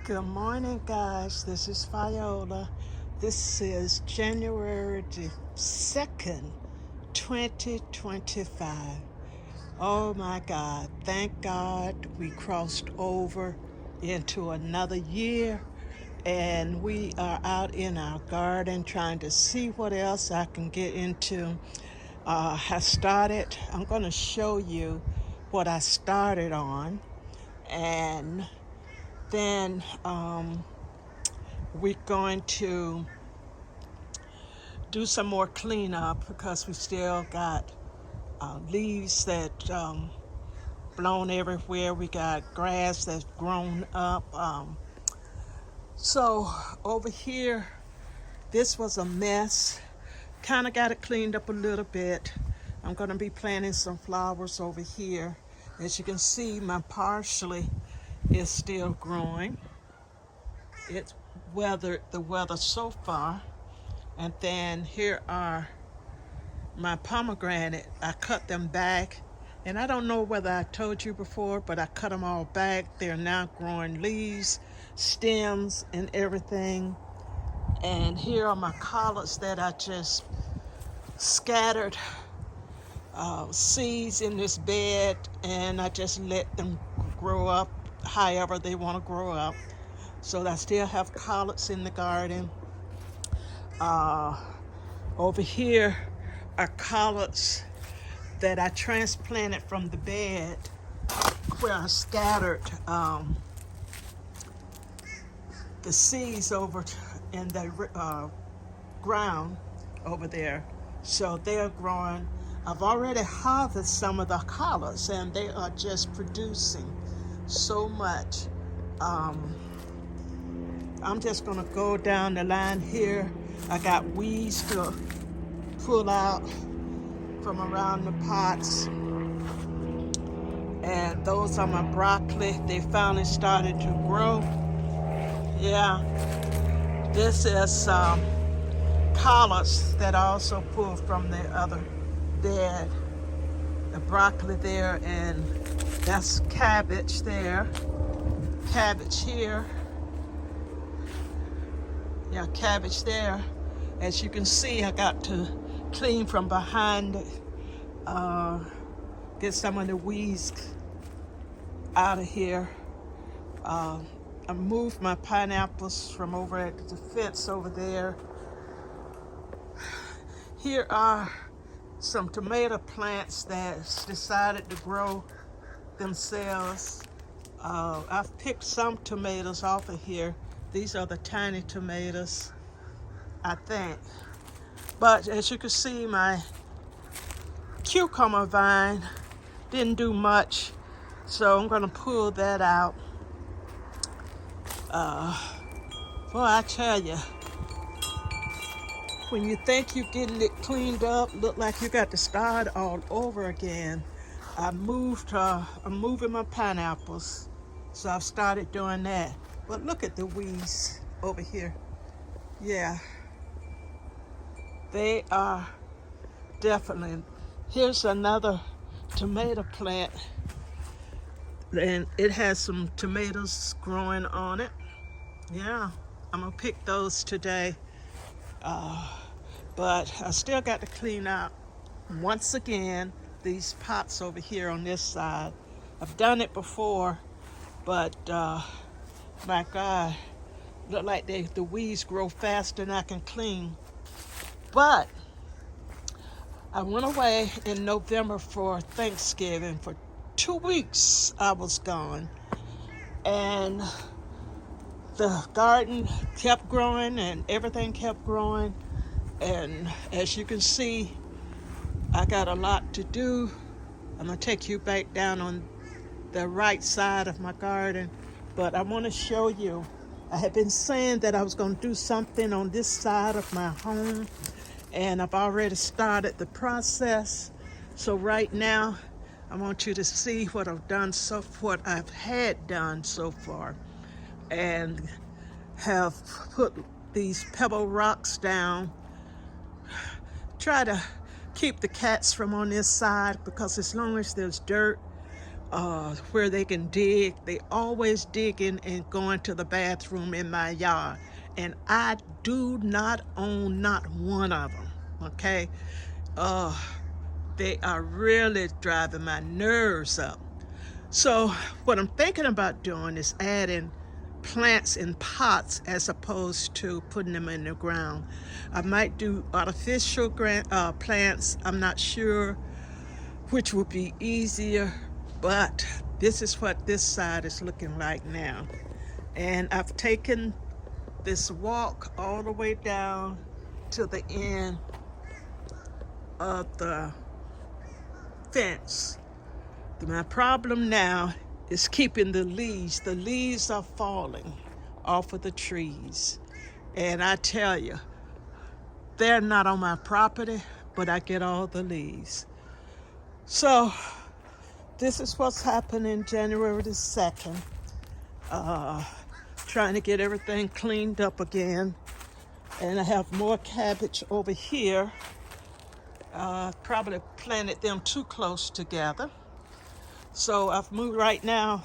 Good morning, guys. This is Viola. This is January the 2nd, 2025. Oh my God. Thank God we crossed over into another year and we are out in our garden trying to see what else I can get into. I'm going to show you what I started on, and then we're going to do some more cleanup because we still got leaves that blown everywhere. We got grass that's grown up. So over here, this was a mess. Kind of got it cleaned up a little bit. I'm going to be planting some flowers over here. As you can see, my parsley is still growing. It's weathered the weather so far. And then here are my pomegranate. I cut them back. And I don't know whether I told you before, but I cut them all back. They're now growing leaves, stems, and everything. And here are my collards that I just scattered seeds in this bed, and I just let them grow up however they want to grow up. So I still have collards in the garden. Over here are collards that I transplanted from the bed where I scattered the seeds over in the ground over there. So they're growing. I've already harvested some of the collards and they are just producing so much. I'm just gonna go down the line here. I got weeds to pull out from around the pots. And those are my broccoli. They finally started to grow. Yeah, this is collards that I also pulled from the other bed. The broccoli there, and that's cabbage there. Cabbage here. Yeah, cabbage there. As you can see, I got to clean from behind it, get some of the weeds out of here. I moved my pineapples from over at the fence over there. Here are some tomato plants that decided to grow themselves. I've picked some tomatoes off of here. These are the tiny tomatoes, I think. But as you can see, my cucumber vine didn't do much, so I'm gonna pull that out. Boy, I tell you, when you think you're getting it cleaned up, look like you got to start all over again. I'm moving my pineapples, so I've started doing that. But look at the weeds over here. Yeah, they are definitely. Here's another tomato plant, and it has some tomatoes growing on it. Yeah, I'm gonna pick those today. But I still got to clean out once again these pots over here on this side. I've done it before, but my God, look like the weeds grow faster than I can clean. But I went away in November for Thanksgiving. For 2 weeks I was gone, and the garden kept growing and everything kept growing. And as you can see, I got a lot to do. I'm gonna take you back down on the right side of my garden, but I want to show you. I had been saying that I was going to do something on this side of my home, and I've already started the process. So right now, I want you to see what what I've had done so far, and have put these pebble rocks down. Try to keep the cats from on this side, because as long as there's dirt, where they can dig. They always digging and going to the bathroom in my yard. And I do not own not one of them, okay? Uh, they are really driving my nerves up. So what I'm thinking about doing is adding plants in pots as opposed to putting them in the ground. I might do artificial plants. I'm not sure which would be easier, but this is what this side is looking like now. And I've taken this walk all the way down to the end of the fence. My problem now is keeping the leaves. The leaves are falling off of the trees. And I tell you, they're not on my property, but I get all the leaves. So this is what's happening January the 2nd. Trying to get everything cleaned up again. And I have more cabbage over here. Probably planted them too close together. So I've moved right now.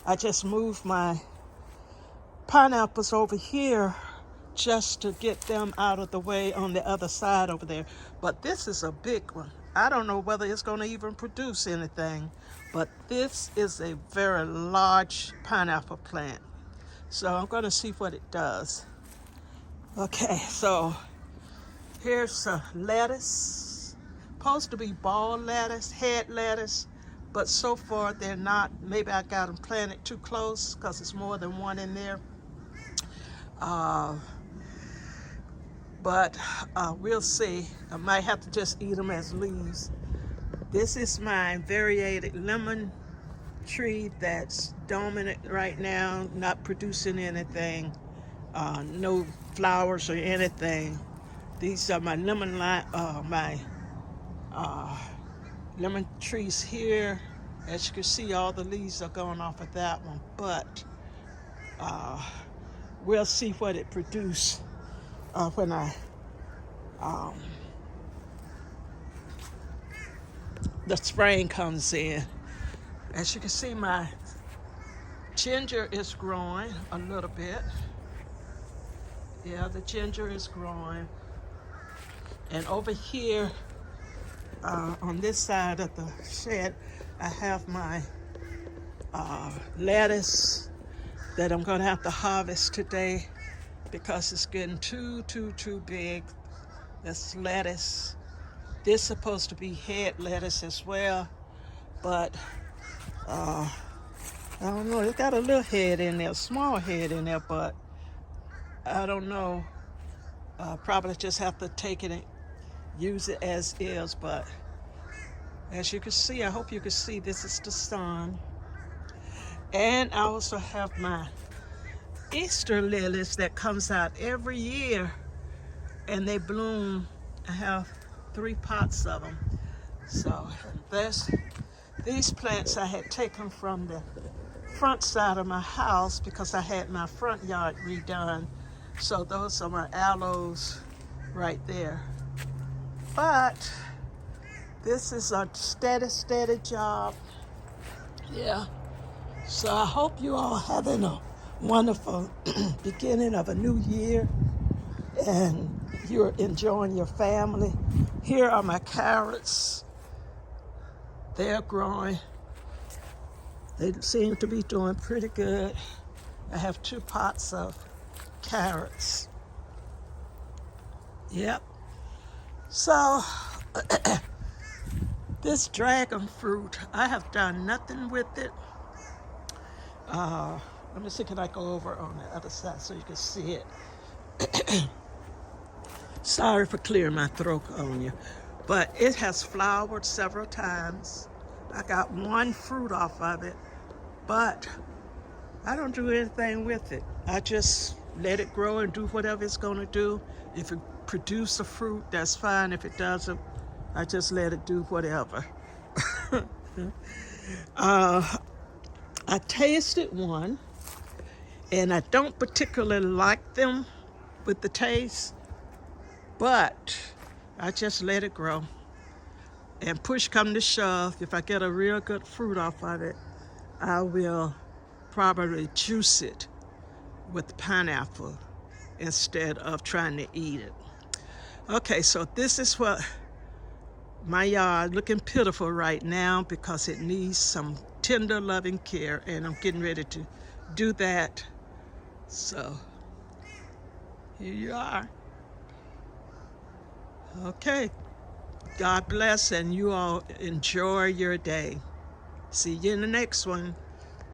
I just moved my pineapples over here just to get them out of the way on the other side over there. But this is a big one. I don't know whether it's going to even produce anything, but this is a very large pineapple plant. So I'm going to see what it does. Okay, so here's lettuce. Supposed to be ball lettuce, head lettuce, but so far they're not. Maybe I got them planted too close because it's more than one in there. But we'll see. I might have to just eat them as leaves. This is my variated lemon tree that's dominant right now, not producing anything, no flowers or anything. These are my lemon lemon trees here. As you can see, all the leaves are going off of that one, but we'll see what it produces when the spring comes in. As you can see, my ginger is growing a little bit. Yeah, the ginger is growing. And over here, on this side of the shed, I have my lettuce that I'm going to have to harvest today because it's getting too big. That's lettuce. This is supposed to be head lettuce as well, but I don't know. It's got a little head in there, small head in there, but I don't know. Probably just have to take it and use it as is, but as you can see, I hope you can see, this is the sun. And I also have my Easter lilies that comes out every year, and they bloom. I have 3 pots of them. So these plants I had taken from the front side of my house because I had my front yard redone. So those are my aloes right there. But this is a steady job. Yeah. So I hope you all having a wonderful beginning of a new year and you're enjoying your family. Here are my carrots. They're growing. They seem to be doing pretty good. I have 2 pots of carrots. Yep. So this dragon fruit, I have done nothing with it. Let me see, can I go over on the other side so you can see it? Sorry for clearing my throat on you, but it has flowered several times. I got 1 fruit off of it, but I don't do anything with it. I just let it grow and do whatever it's going to do. If it produces a fruit, that's fine. If it doesn't, I just let it do whatever. I tasted one, and I don't particularly like them with the taste, but I just let it grow. And push come to shove, if I get a real good fruit off of it, I will probably juice it with pineapple instead of trying to eat it. Okay, so this is what my yard looking pitiful right now because it needs some tender loving care, and I'm getting ready to do that. So here you are. Okay, God bless, and you all enjoy your day. See you in the next one.